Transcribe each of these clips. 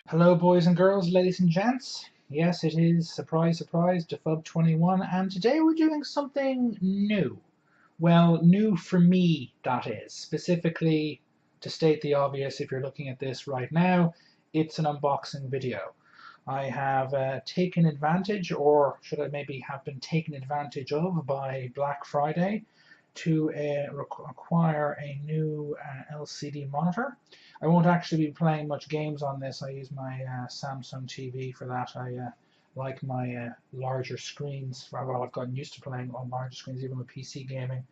Hello, boys and girls, ladies and gents. Yes, it is, surprise, surprise, Defub21, and today we're doing something new. Well, new for me, that is. Specifically, to state the obvious, if you're looking at this right now, it's an unboxing video. I have taken advantage, or should I maybe have been taken advantage of by Black Friday to acquire a new LCD monitor. I won't actually be playing much games on this. I use my Samsung TV for that. I like my larger screens. Well, I've gotten used to playing on larger screens, even with PC gaming.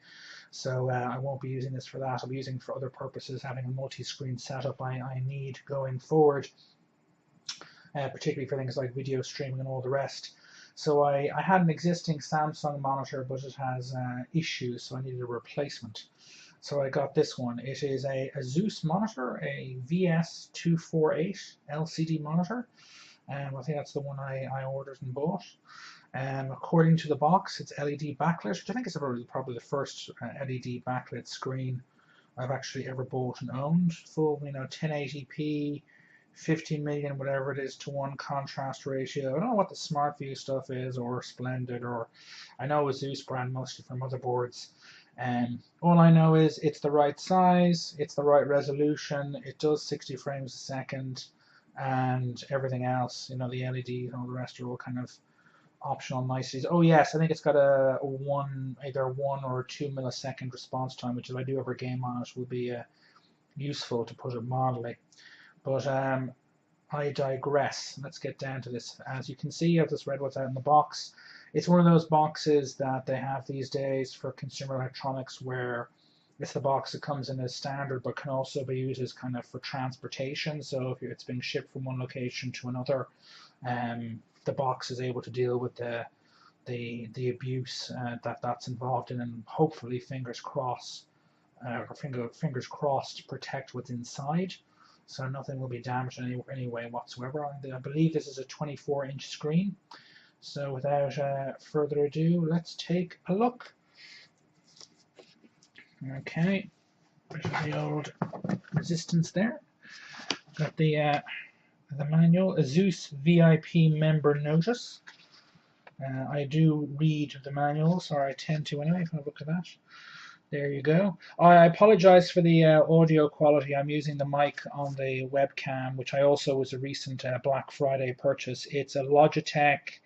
So I won't be using this for that. I'll be using it for other purposes, having a multi-screen setup I need going forward, particularly for things like video streaming and all the rest. So I had an existing Samsung monitor, but it has issues, so I needed a replacement. So I got this one. It is a Asus monitor, a VS248 LCD monitor. I think that's the one I ordered and bought. According to the box, it's LED backlit, which I think is probably the first LED backlit screen I've actually ever bought and owned. Full, 1080p, 50 million, whatever it is, to 1 contrast ratio. I don't know what the SmartView stuff is, or Splendid, or I know Asus brand mostly for motherboards. All I know is it's the right size, it's the right resolution, it does 60 frames a second, and everything else, the LEDs and all the rest are all kind of optional niceties. Oh yes, I think it's got a either 1 or 2 millisecond response time, which if I do ever game on it will be useful, to put it mildly. But I digress. Let's get down to this. As you can see, I've just read what's out in the box. It's one of those boxes that they have these days for consumer electronics, where it's the box that comes in as standard but can also be used as kind of for transportation. So if it's being shipped from one location to another, the box is able to deal with the abuse that's involved in, and hopefully fingers crossed, protect what's inside, so nothing will be damaged in any way whatsoever. I believe this is a 24-inch screen. So without further ado, let's take a look. Okay, there's the old resistance there. Got the manual, Asus VIP member notice. I do read the manuals, or I tend to anyway, if I look at that. There you go. I apologize for the audio quality. I'm using the mic on the webcam, which I also was a recent Black Friday purchase. It's a Logitech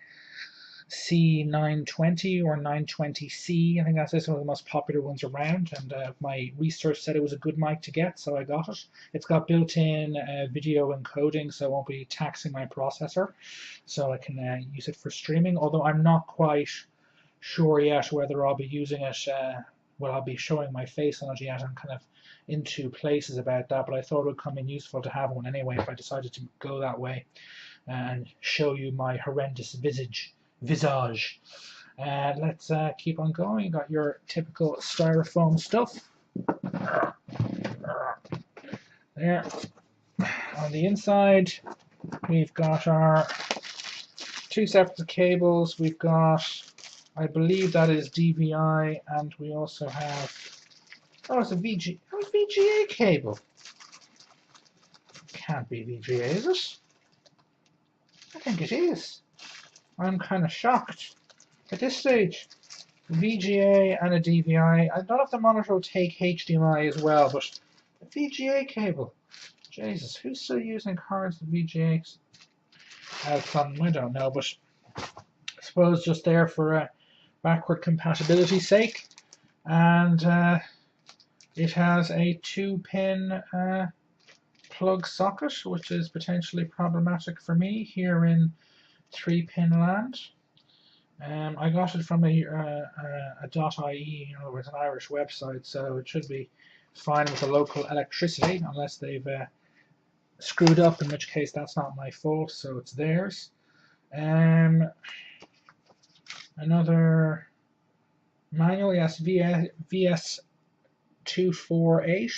C920 or 920C. I think that's one of the most popular ones around, and my research said it was a good mic to get, so I got it. It's got built-in video encoding, so I won't be taxing my processor, so I can use it for streaming, although I'm not quite sure yet whether I'll be using it. Well, I'll be showing my face on it yet. I'm kind of into places about that, but I thought it would come in useful to have one anyway if I decided to go that way and show you my horrendous visage. Let's keep on going. You got your typical styrofoam stuff there. On the inside, we've got our 2 sets of cables. We've got, I believe that is DVI, and we also have, it's a VGA cable. Can't be VGA, is it? I think it is. I'm kind of shocked at this stage. VGA and a DVI. I don't know if the monitor will take HDMI as well, but a VGA cable. Jesus, who's still using cards with VGA? I don't know, but I suppose just there for backward compatibility sake. And it has a 2-pin plug socket, which is potentially problematic for me here in 3-pin land. I got it from a .ie, in other words, an Irish website, so it should be fine with the local electricity, unless they've screwed up, in which case that's not my fault, so it's theirs. Another manual, yes, VS248,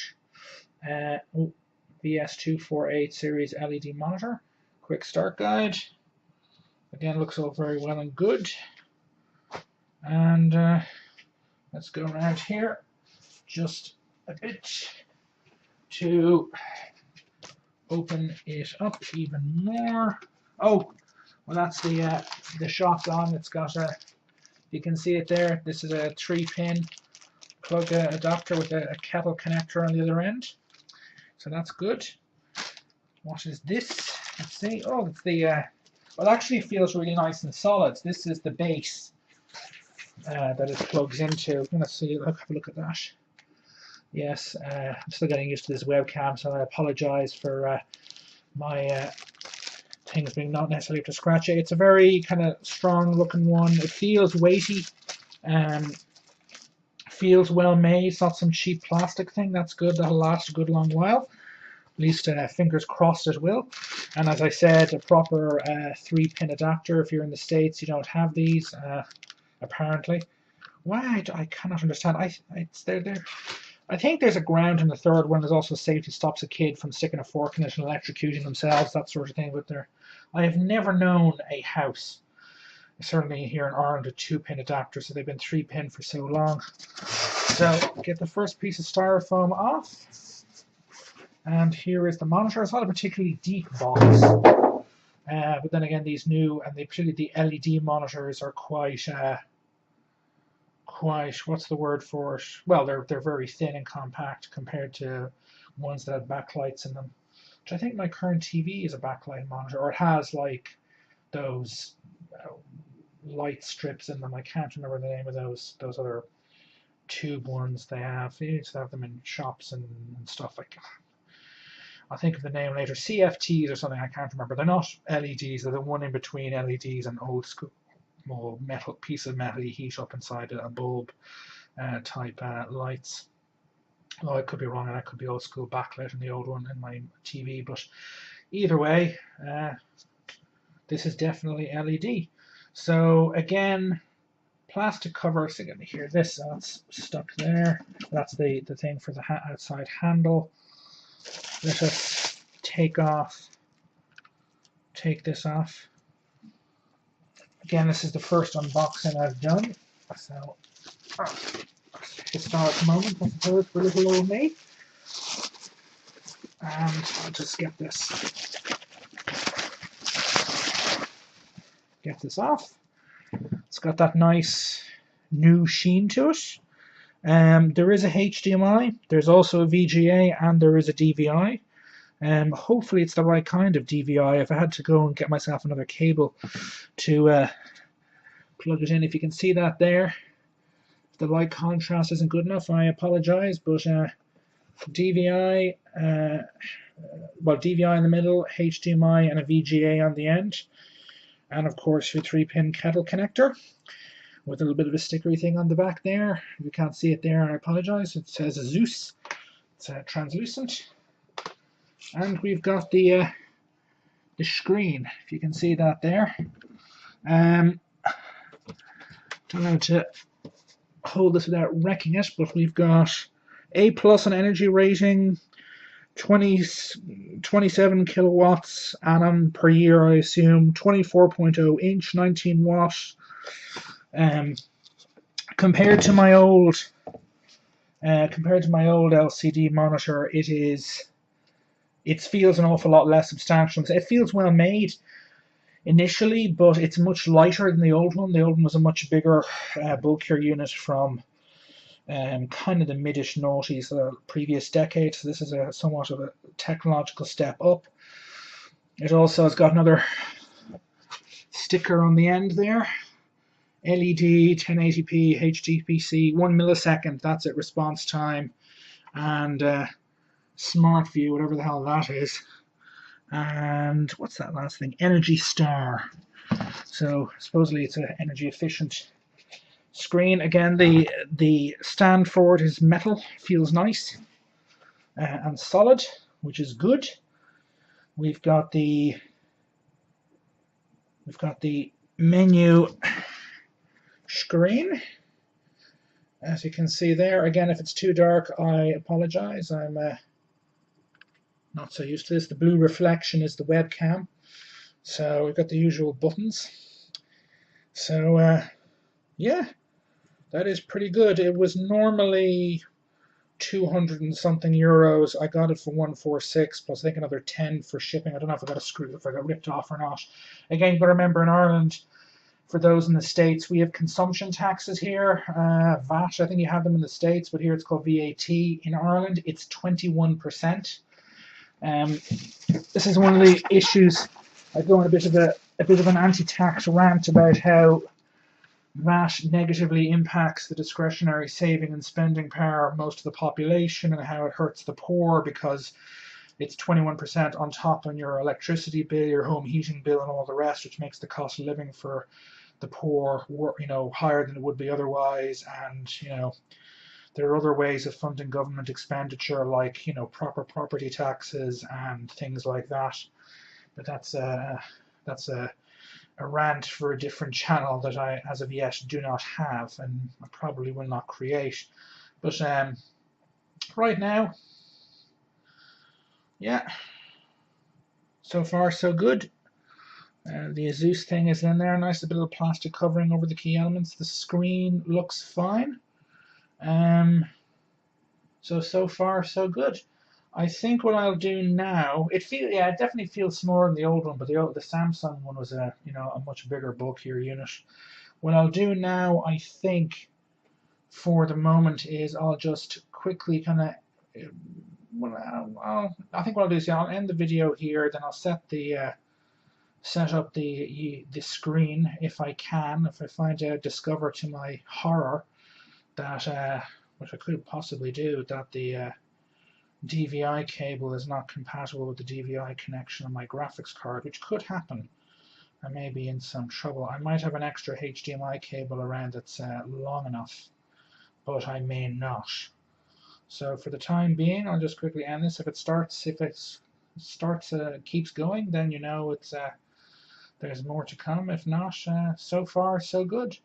VS248 series LED monitor. Quick start guide. Again, looks all very well and good. And let's go around here just a bit to open it up even more. Oh, well, that's the shot on. It's got a, you can see it there. This is a 3-pin plug adapter with a kettle connector on the other end. So that's good. What is this? Let's see. Oh, it's the, well, it actually feels really nice and solid. This is the base that it plugs into. I'm going to see, have a look at that. Yes, I'm still getting used to this webcam, so I apologize for my things being not necessarily up to scratch. It's a very kind of strong looking one. It feels weighty, feels well made. It's not some cheap plastic thing. That's good. That'll last a good long while. At least fingers crossed it will. And as I said, a proper 3-pin adapter. If you're in the States, you don't have these, apparently. Why? I cannot understand. I think there's a ground in the third one. There's also safety, stops a kid from sticking a fork in it and electrocuting themselves, that sort of thing. But I have never known a house, certainly here in Ireland, a 2-pin adapter. So they've been 3-pin for so long. So get the first piece of styrofoam off. And here is the monitor. It's not a particularly deep box, but then again, these new, and particularly the LED monitors are quite, what's the word for it? Well, they're very thin and compact compared to ones that have backlights in them. Which I think my current TV is a backlight monitor, or it has like those light strips in them. I can't remember the name of those other tube ones they have. They used to have them in shops and stuff like that. I'll think of the name later. CFTs or something, I can't remember. They're not LEDs, they're the one in between LEDs and old school metal piece of metal you heat up inside a bulb type lights. Oh, I could be wrong, and that could be old school backlit in the old one in my TV, but either way, this is definitely LED. So again, plastic cover. So let me hear this. That's stuck there. That's the thing for the outside handle. Let us take this off. Again, this is the first unboxing I've done, so historic moment, I suppose, for little old me. And I'll just get this off. It's got that nice new sheen to it. There is a HDMI, there's also a VGA, and there is a DVI. Hopefully it's the right kind of DVI. If I had to go and get myself another cable to plug it in, if you can see that there, if the light contrast isn't good enough, I apologize, but DVI, well, DVI in the middle, HDMI and a VGA on the end, and of course your 3-pin kettle connector with a little bit of a stickery thing on the back there. If you can't see it there, I apologize. It says Asus. It's translucent. And we've got the screen, if you can see that there. Don't know how to hold this without wrecking it, but we've got A+ on energy rating, 27 kilowatts annum per year, I assume, 24.0 inch, 19 watt. Compared to my old LCD monitor, it feels an awful lot less substantial. It feels well made initially, but it's much lighter than the old one. The old one was a much bigger, bulkier unit from kind of the mid-ish noughties of the previous decade. So this is somewhat of a technological step up. It also has got another sticker on the end there. LED, 1080p, HDPC, 1 millisecond, that's it, response time, and Smart View, whatever the hell that is. And what's that last thing? Energy Star. So supposedly it's an energy efficient screen. Again, the stand for it is metal, feels nice and solid, which is good. We've got the menu screen, as you can see there. Again, if it's too dark, I apologize. I'm not so used to this. The blue reflection is the webcam. So we've got the usual buttons. So yeah, that is pretty good. It was normally 200 and something euros. I got it for 146 plus I think another 10 for shipping. I don't know if I got a screw, if I got ripped off or not. Again, but remember in Ireland, for those in the States, we have consumption taxes here. VAT, I think you have them in the States, but here it's called VAT. In Ireland, it's 21%. This is one of the issues. I go on a bit of an anti-tax rant about how VAT negatively impacts the discretionary saving and spending power of most of the population, and how it hurts the poor because it's 21% on top on your electricity bill, your home heating bill, and all the rest, which makes the cost of living for the poor, higher than it would be otherwise. And there are other ways of funding government expenditure, like proper property taxes and things like that. But that's a rant for a different channel that I, as of yet, do not have, and I probably will not create. But right now, yeah, so far so good. The Asus thing is in there, nice bit of plastic covering over the key elements. The screen looks fine. So far so good. I think what I'll do now, it definitely feels smaller than the old one, but the Samsung one was a much bigger, bulkier unit. What I'll do now, I think, for the moment, is I'll just quickly kind of, I think what I'll do is I'll end the video here, then I'll set up the screen if I can. If I discover to my horror that, which I could possibly do, that the DVI cable is not compatible with the DVI connection on my graphics card, which could happen. I may be in some trouble. I might have an extra HDMI cable around that's long enough, but I may not. So for the time being, I'll just quickly end this. If it keeps going, then it's there's more to come. If not, so far so good.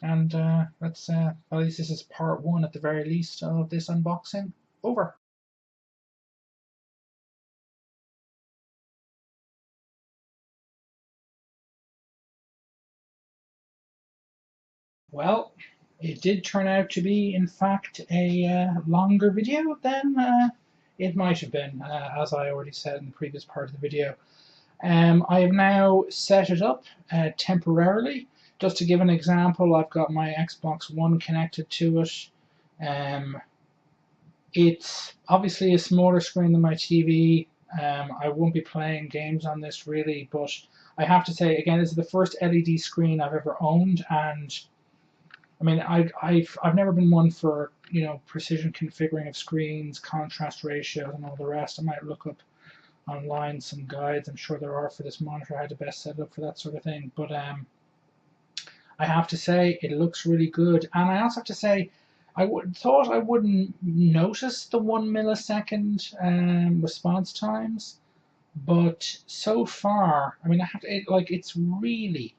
And let's at least this is part one at the very least of this unboxing. Over. Well, it did turn out to be, in fact, a longer video than it might have been, as I already said in the previous part of the video. I have now set it up temporarily. Just to give an example, I've got my Xbox One connected to it. It's obviously a smaller screen than my TV. I won't be playing games on this really, but I have to say, again, this is the first LED screen I've ever owned, and I mean, I've never been one for precision configuring of screens, contrast ratios, and all the rest. I might look up online some guides. I'm sure there are for this monitor, how to best set it up for that sort of thing. But I have to say it looks really good, and I also have to say thought I wouldn't notice the 1 millisecond response times, but so far, I mean, it's really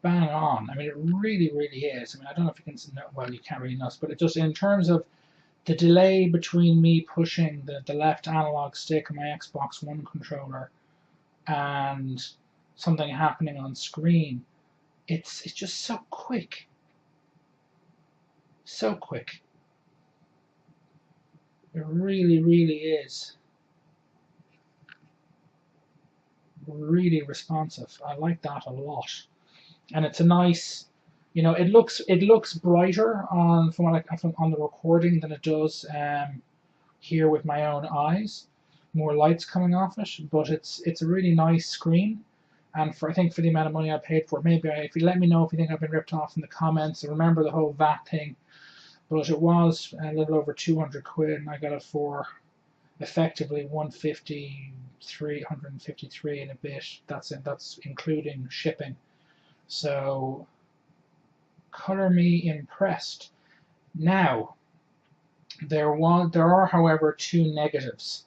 bang on. I mean, it really, really is. I mean, I don't know if you can, well, you can't really notice, but it just, in terms of the delay between me pushing the left analog stick on my Xbox One controller and something happening on screen, it's just so quick. So quick. It really, really is. Really responsive. I like that a lot. And it's a nice, it looks brighter on on the recording than it does here with my own eyes. More lights coming off it, but it's a really nice screen. And I think for the amount of money I paid for it, maybe if you let me know if you think I've been ripped off in the comments. And remember the whole VAT thing, but it was a little over 200 quid, and I got it for effectively 153 and a bit. That's including shipping. So, color me impressed. Now, there are, however, two negatives.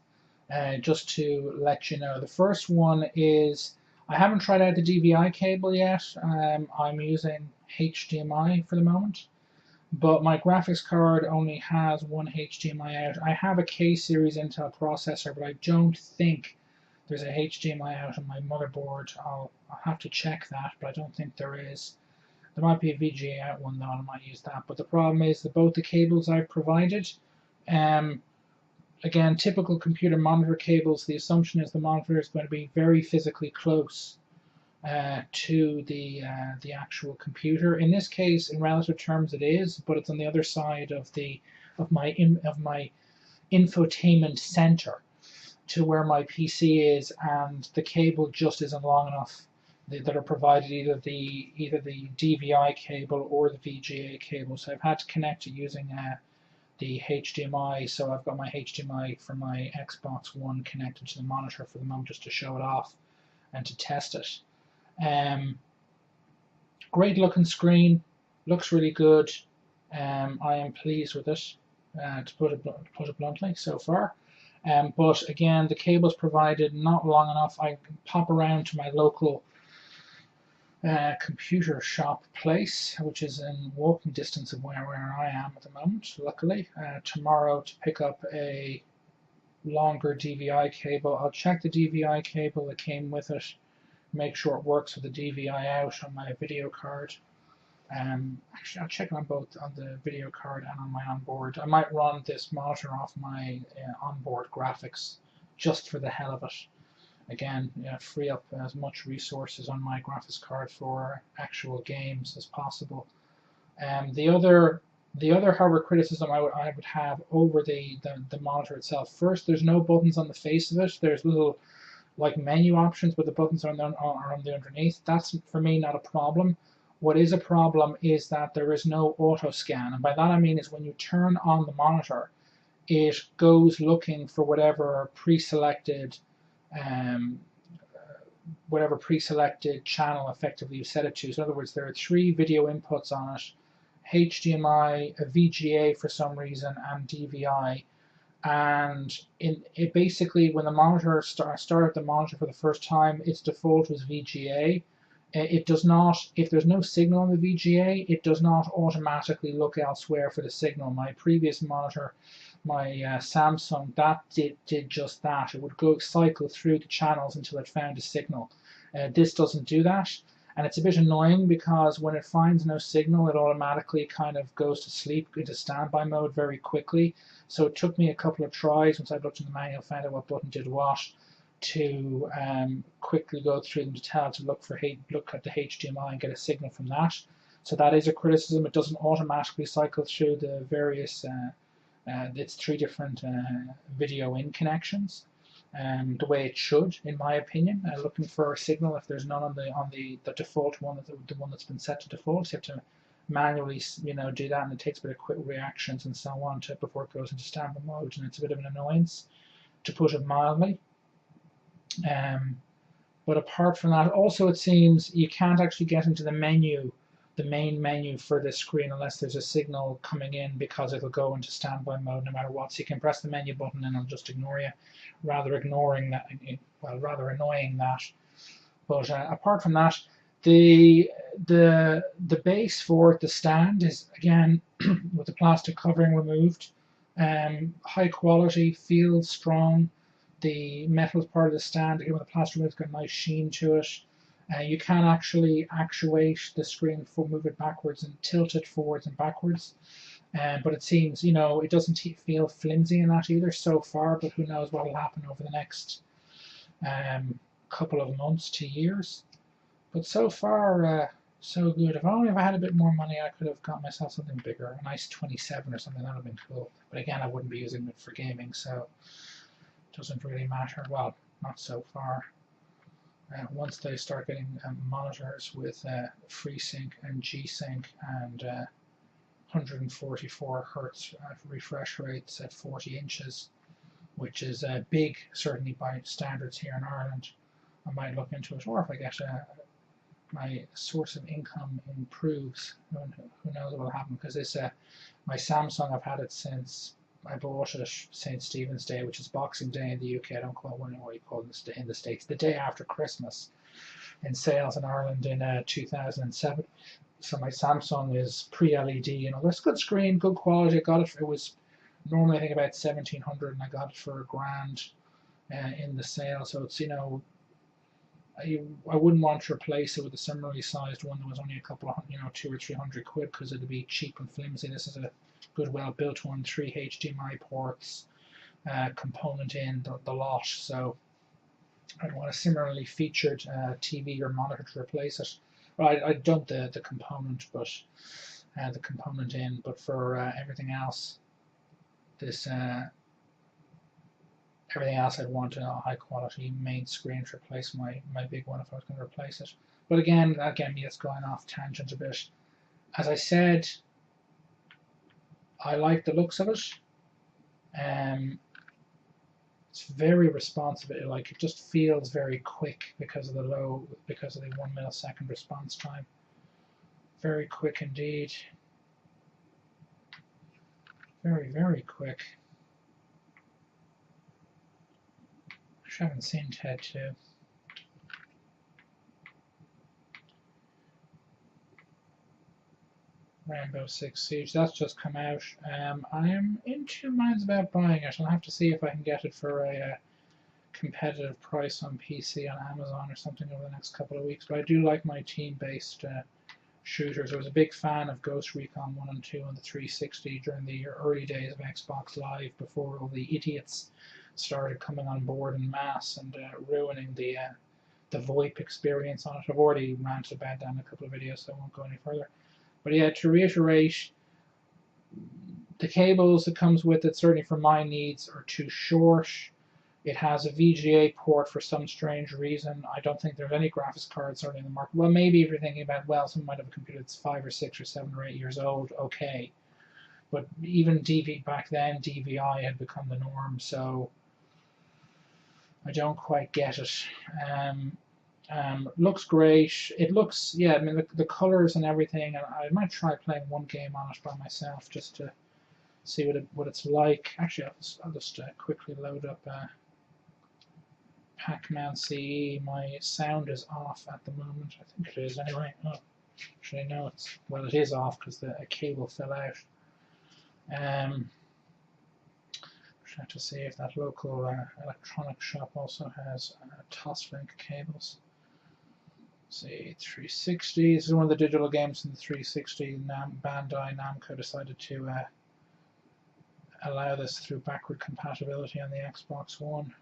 Just to let you know, the first one is I haven't tried out the DVI cable yet. I'm using HDMI for the moment, but my graphics card only has one HDMI out. I have a K-series Intel processor, but I don't think there's a HDMI out on my motherboard. I'll have to check that, but I don't think there is. There might be a VGA out one though, and I might use that. But the problem is that both the cables I've provided Again, typical computer monitor cables, the assumption is the monitor is going to be very physically close to the actual computer. In this case, in relative terms, it is, but it's on the other side of my infotainment center to where my PC is, and the cable just isn't long enough that are provided, either the DVI cable or the VGA cable. So I've had to connect it using the HDMI. So I've got my HDMI from my Xbox One connected to the monitor for the moment, just to show it off and to test it. Great looking screen, looks really good. I am pleased with it, to put it bluntly, so far. But again, the cable's provided not long enough. I can pop around to my local computer shop place, which is in walking distance of where I am at the moment, luckily, tomorrow, to pick up a longer DVI cable. I'll check the DVI cable that came with it, make sure it works with the DVI out on my video card. Actually, I'll check on both, on the video card and on my onboard. I might run this monitor off my onboard graphics just for the hell of it. Again, free up as much resources on my graphics card for actual games as possible. The other hardware criticism I would have over the monitor itself. First, there's no buttons on the face of it. There's little like menu options, but the buttons are on the underneath. That's for me not a problem. What is a problem is that there is no auto scan, and by that I mean is when you turn on the monitor, it goes looking for whatever pre-selected channel effectively you set it to. So in other words, there are 3 video inputs on it: HDMI, a VGA for some reason, and DVI. And it basically, when the monitor started the monitor for the first time, its default was VGA. It does not, if there's no signal on the VGA, it does not automatically look elsewhere for the signal. My previous monitor, my Samsung, that did just that. It would go cycle through the channels until it found a signal. This doesn't do that, and it's a bit annoying because when it finds no signal, it automatically kind of goes to sleep into standby mode very quickly. So it took me a couple of tries, once I looked in the manual, found out what button did what, to quickly go through them to look at the HDMI and get a signal from that. So that is a criticism. It doesn't automatically cycle through the various its 3 different video in connections the way it should, in my opinion. Looking for a signal, if there's none on the default one, the one that's been set to default, so you have to manually do that, and it takes a bit of quick reactions and so on before it goes into standby mode, and it's a bit of an annoyance, to put it mildly. But apart from that, also it seems you can't actually get into the main menu for this screen unless there's a signal coming in, because it'll go into standby mode no matter what. So you can press the menu button and it'll just ignore you, rather annoying that. But apart from that, the base for the stand is, again, with the plastic covering removed, high quality, feels strong. The metal part of the stand, again, with the plastic removed, got a nice sheen to it. You can actually actuate the screen for move it backwards and tilt it forwards and backwards. But it seems, it doesn't feel flimsy in that either so far, but who knows what will happen over the next couple of months to years. But so far, so good. If I had a bit more money, I could have got myself something bigger, a nice 27 or something. That would have been cool. But again, I wouldn't be using it for gaming, so it doesn't really matter. Well, not so far. Once they start getting monitors with FreeSync and G-Sync and 144 Hz refresh rates at 40 inches, which is big, certainly by standards here in Ireland, I might look into it. Or if I get my source of income improves, who knows what will happen, because this my Samsung, I've had it since I bought it St. Stephen's Day, which is Boxing Day in the UK. I don't quite know what you call it in the States. The day after Christmas, in sales in Ireland in 2007. So my Samsung is pre-LED, that's good screen, good quality. I got it. It was normally I think about 1,700, and I got it for £1,000 in the sale. So it's I wouldn't want to replace it with a similarly sized one that was only a couple of, 200 or 300 quid, because it'd be cheap and flimsy. This is a good, well built one, 3 HDMI ports, component in the lot. So I'd want a similarly featured TV or monitor to replace it. Well, I'd dump the component, but the component in. But for everything else, this everything else I'd want a high quality main screen to replace my big one if I was going to replace it. But again, that get me, it's going off tangent a bit. As I said, I like the looks of it. It's very responsive. It just feels very quick because of the 1 millisecond response time. Very quick indeed. Very, very quick. I haven't seen TED 2. Rainbow Six Siege, that's just come out. I am in two minds about buying it. I'll have to see if I can get it for a competitive price on PC on Amazon or something over the next couple of weeks. But I do like my team-based shooters. I was a big fan of Ghost Recon 1 and 2 on the 360 during the early days of Xbox Live, before all the idiots started coming on board en masse and ruining the VoIP experience on it. I've already ranted about that in a couple of videos, so I won't go any further. But yeah, to reiterate, the cables that comes with it, certainly for my needs, are too short. It has a VGA port for some strange reason. I don't think there's any graphics cards certainly in the market. Well, maybe if you're thinking about, well, someone might have a computer that's 5 or 6 or 7 or 8 years old, okay. But even back then, DVI had become the norm, so I don't quite get it. Looks great. It looks, yeah, I mean, the colors and everything, and I might try playing one game on it by myself just to see what it's like. Actually, I'll just quickly load up Pac-Man CE. My sound is off at the moment. I think it is anyway. Oh, actually, no, it is off because a cable fell out. Trying to see if that local electronic shop also has Toslink cables. See, 360. This is one of the digital games in the 360. Bandai Namco decided to allow this through backward compatibility on the Xbox One.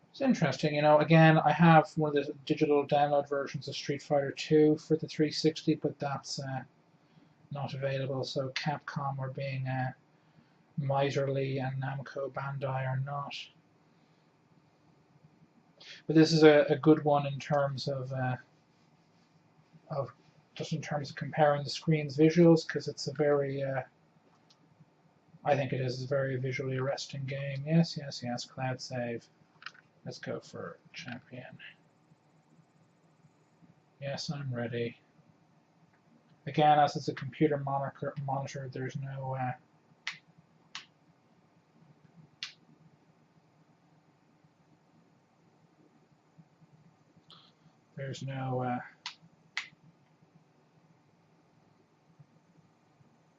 It's interesting, again, I have one of the digital download versions of Street Fighter 2 for the 360, but that's not available, so Capcom are being miserly and Namco Bandai are not. But this is a good one in terms of comparing the screen's visuals, because it's a very I think it is a very visually arresting game. Yes, cloud save. Let's go for champion. Yes, I'm ready. Again, as it's a computer monitor, there's no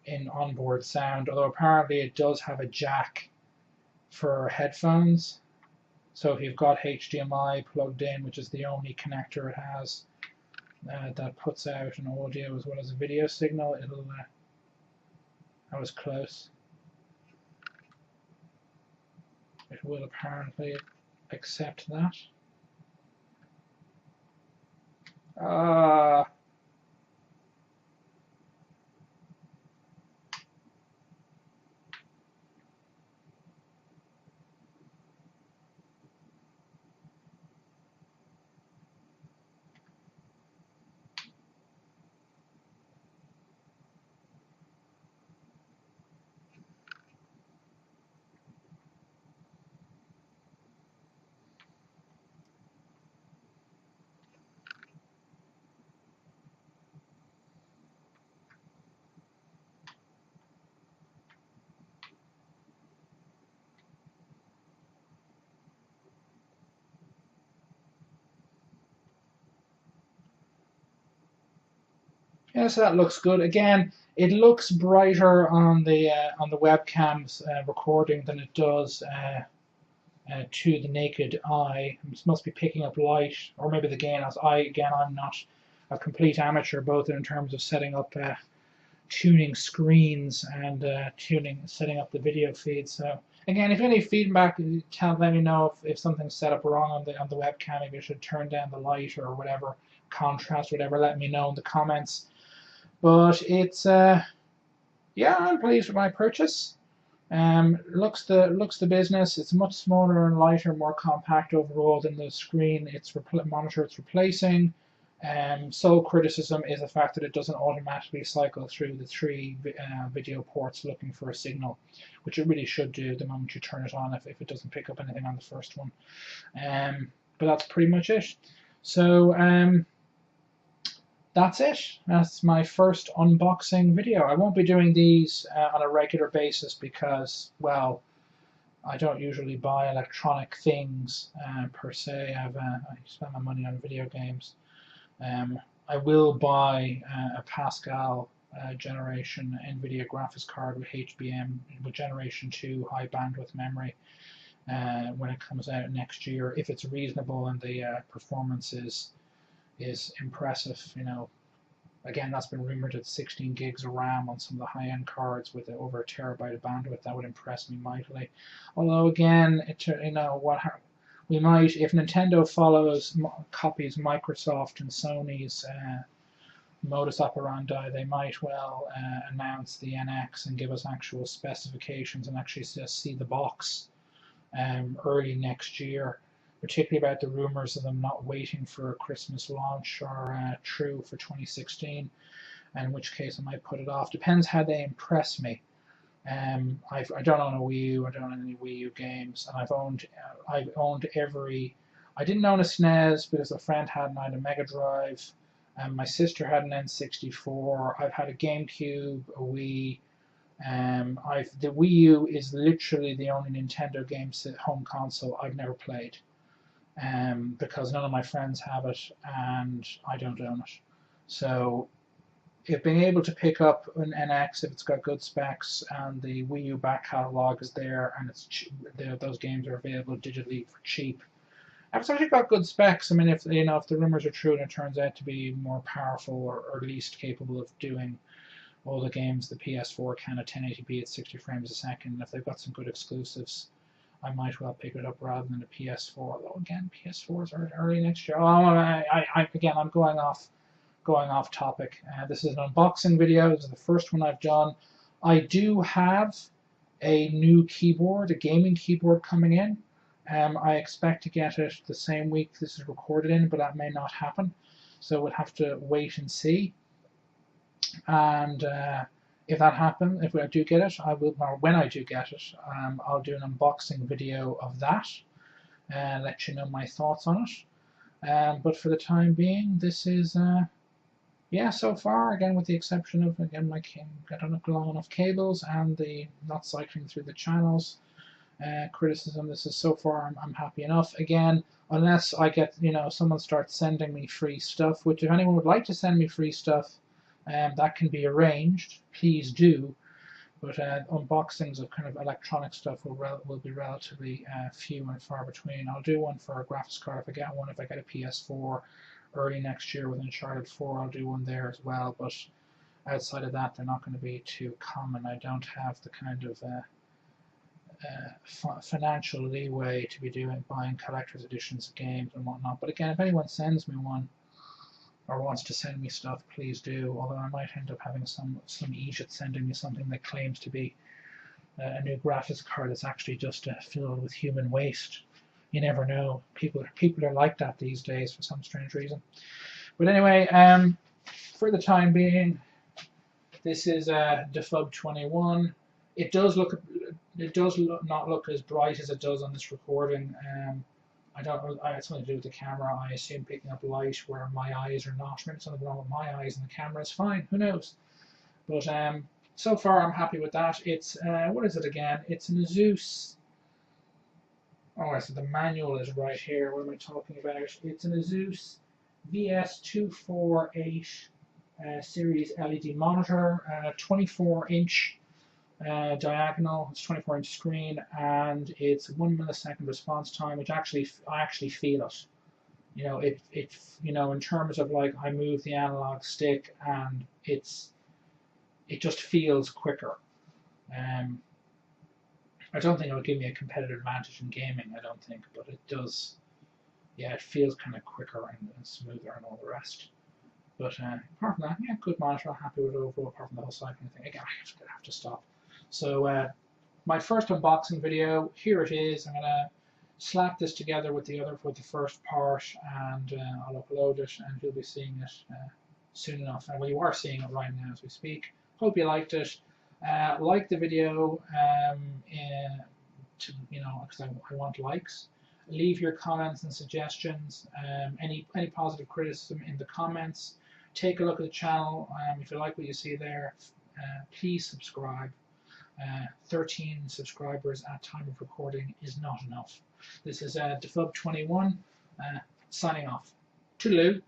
in onboard sound, although apparently it does have a jack for headphones. So if you've got HDMI plugged in, which is the only connector it has that puts out an audio as well as a video signal, it'll that was close. It will apparently accept that. Yeah, so that looks good. Again, it looks brighter on the webcam's recording than it does to the naked eye. It must be picking up light, or maybe the gain. As I'm not a complete amateur, both in terms of setting up tuning screens and setting up the video feed. So again, if you have any feedback, let me know if something's set up wrong on the webcam. Maybe I should turn down the light or whatever, contrast, whatever. Let me know in the comments. But it's yeah, I'm pleased with my purchase. Looks the business. It's much smaller and lighter, more compact overall than the screen monitor it's replacing. Sole criticism is the fact that it doesn't automatically cycle through the three video ports looking for a signal, which it really should do the moment you turn it on if it doesn't pick up anything on the first one. But that's pretty much it. So that's it. That's my first unboxing video. I won't be doing these on a regular basis because, well, I don't usually buy electronic things per se. I spend my money on video games. I will buy a Pascal generation NVIDIA graphics card with HBM with Generation 2 high bandwidth memory when it comes out next year, if it's reasonable and the performance is impressive. You know, again, that's been rumored at 16 gigs of RAM on some of the high-end cards with over a terabyte of bandwidth. That would impress me mightily. Although again, you know what. We might, if Nintendo copies Microsoft and Sony's modus operandi, they might well announce the NX and give us actual specifications and actually just see the box early next year. Particularly about the rumors of them not waiting for a Christmas launch are true for 2016, in which case I might put it off. Depends how they impress me. I don't own a Wii U. I don't own any Wii U games, and I've owned every. I didn't own a SNES because a friend had, and I had a Mega Drive, and my sister had an N64. I've had a GameCube, a Wii. The Wii U is literally the only Nintendo game home console I've never played, because none of my friends have it, and I don't own it. So, if being able to pick up an NX if it's got good specs and the Wii U back catalog is there and those games are available digitally for cheap. If it's actually got good specs, I mean, if the rumors are true and it turns out to be more powerful or at least capable of doing all the games the PS4 can at 1080p at 60 frames a second, and if they've got some good exclusives, I might well pick it up rather than a PS4. Although again, PS4s are early next year. I'm going off topic. This is an unboxing video. This is the first one I've done. I do have a new keyboard, a gaming keyboard coming in. I expect to get it the same week this is recorded in, but that may not happen. So we'll have to wait and see. And if that happens, if I do get it, I will, or when I do get it, I'll do an unboxing video of that and let you know my thoughts on it. But for the time being, this is yeah, so far, again, with the exception of, again, I don't long enough cables and the not cycling through the channels criticism. This is so far, I'm happy enough. Again, unless I get, someone starts sending me free stuff, which if anyone would like to send me free stuff, that can be arranged, please do. But unboxings of kind of electronic stuff will be relatively few and far between. I'll do one for a graphics card if I get one. If I get a PS4 early next year with Uncharted 4, I'll do one there as well. But outside of that, they're not going to be too common. I don't have the kind of financial leeway to be buying collector's editions of games and whatnot. But again, if anyone sends me one or wants to send me stuff, please do. Although I might end up having some idiot sending me something that claims to be a new graphics card that's actually just filled with human waste. You never know. People are like that these days for some strange reason. But anyway, for the time being, this is Defub 21. It does not look as bright as it does on this recording. I don't know. It's something to do with the camera. I assume picking up light where my eyes are not. Maybe something wrong with my eyes and the camera is fine. Who knows? But so far I'm happy with that. It's what is it again? It's an Asus. Oh, so the manual is right here. What am I talking about? It's an Asus VS248 series LED monitor, 24-inch diagonal. It's 24-inch screen, and it's 1 millisecond response time, which I actually feel it. In terms of like I move the analog stick and it just feels quicker. Um, I don't think it'll give me a competitive advantage in gaming. I don't think, but it does. Yeah, it feels kind of quicker and smoother and all the rest. But apart from that, yeah, good monitor. Happy with it overall. Apart from the whole cycling thing, again, I have to stop. So my first unboxing video. Here it is. I'm gonna slap this together with the first part, and I'll upload it, and you'll be seeing it soon enough. And well, you are seeing it right now as we speak. Hope you liked it. Like the video, because I want likes. Leave your comments and suggestions. Any positive criticism in the comments. Take a look at the channel. If you like what you see there, please subscribe. 13 subscribers at time of recording is not enough. This is DeFub21 signing off. Toodaloo.